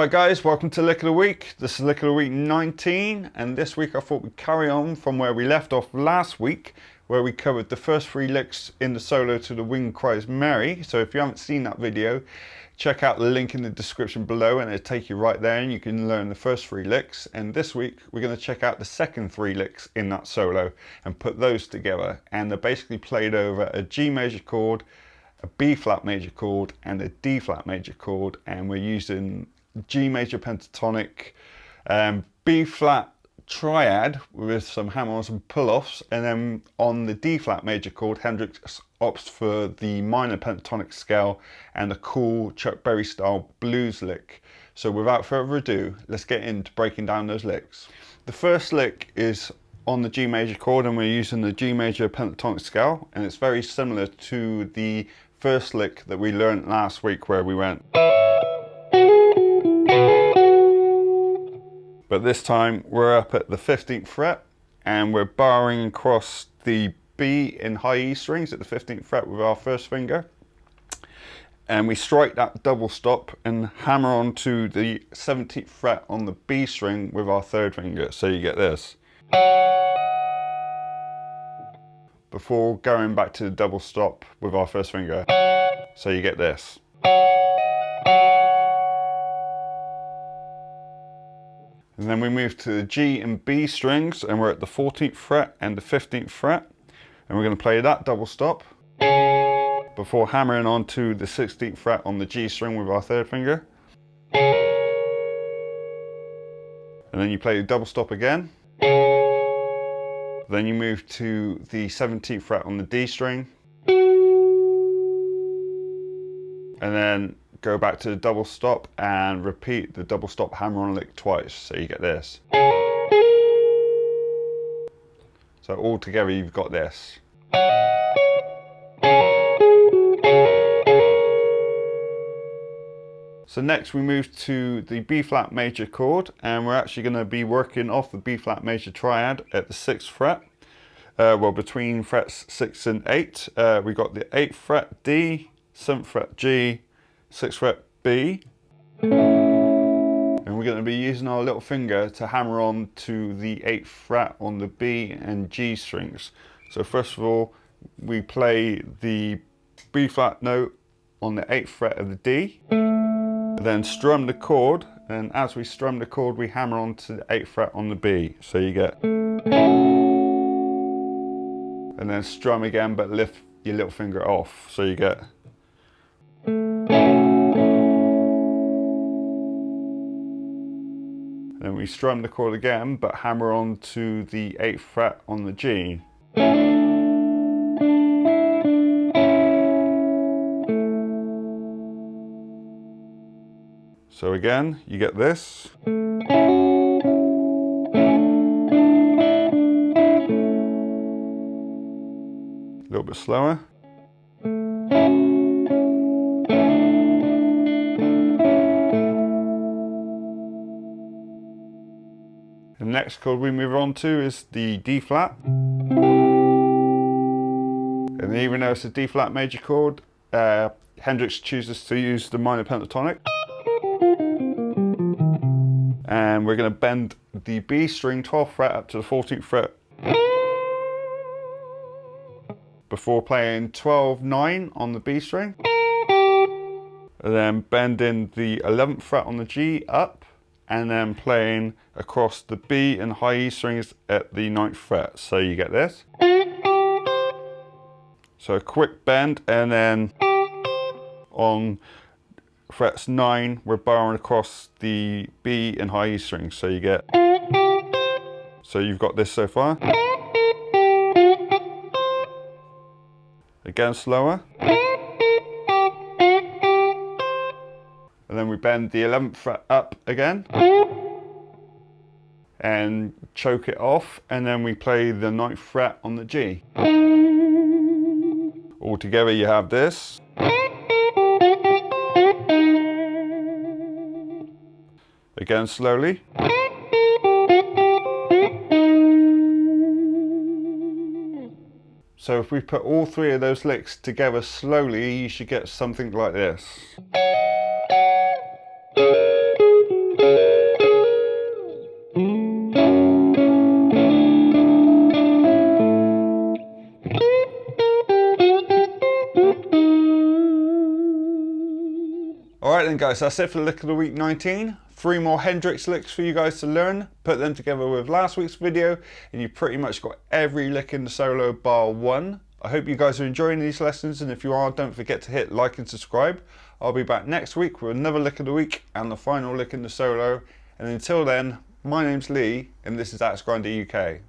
Alright guys, welcome to Lick of the Week. This is Lick of the Week 19, and this week I thought we'd carry on from where we left off last week, where we covered the first 3 licks in the solo to the Wind Cries Mary. So if you haven't seen that video, check out the link in the description below and it'll take you right there and you can learn the first 3 licks. And this week we're going to check out the second 3 licks in that solo and put those together. And they're basically played over a G major chord, a B flat major chord and a D flat major chord, and we're using G Major Pentatonic, B flat triad with some hammer-ons and pull-offs, and then on the D flat major chord Hendrix opts for the minor pentatonic scale and a cool Chuck Berry style blues lick. So without further ado, let's get into breaking down those licks. The first lick is on the G major chord and we're using the G Major Pentatonic scale, and it's very similar to the first lick that we learned last week where we went. But this time we're up at the 15th fret and we're barring across the B and high E strings at the 15th fret with our first finger. And we strike that double stop and hammer on to the 17th fret on the B string with our third finger. So you get this. Before going back to the double stop with our first finger. So you get this. And then we move to the G and B strings and we're at the 14th fret and the 15th fret. And we're going to play that double stop before hammering on to the 16th fret on the G string with our third finger. And then you play the double stop again. Then you move to the 17th fret on the D string. And then go back to the double stop and repeat the double stop hammer-on lick twice, so you get this. So all together you've got this. So next we move to the B flat major chord, and we're actually going to be working off the B flat major triad at the 6th fret. Well, between frets 6 and 8, we got the 8th fret D, 7th fret G, 6th fret B, and we're going to be using our little finger to hammer on to the 8th fret on the B and G strings. So first of all we play the B flat note on the 8th fret of the D, then strum the chord, and as we strum the chord we hammer on to the 8th fret on the B, so you get, and then strum again but lift your little finger off, so you get. Then we strum the chord again, but hammer on to the 8th fret on the G. So again, you get this. A little bit slower. The next chord we move on to is the D flat. And even though it's a D flat major chord, Hendrix chooses to use the minor pentatonic. And we're going to bend the B string 12th fret up to the 14th fret before playing 12-9 on the B string. And then bending the 11th fret on the G up, and then playing across the B and high E strings at the 9th fret. So you get this. So a quick bend, and then on frets 9 we're barring across the B and high E strings. So you get, so you've got this so far. Again slower. And then we bend the 11th fret up again and choke it off, and then we play the 9th fret on the G. All together you have this. Again slowly. So if we put all 3 of those licks together slowly, you should get something like this. Alright then guys, that's it for lick of the week 19. 3 more Hendrix licks for you guys to learn. Put them together with last week's video and you pretty much got every lick in the solo bar 1. I hope you guys are enjoying these lessons, and if you are, don't forget to hit like and subscribe. I'll be back next week with another lick of the week and the final lick in the solo. And until then, my name's Lee and this is Axe Grinder UK.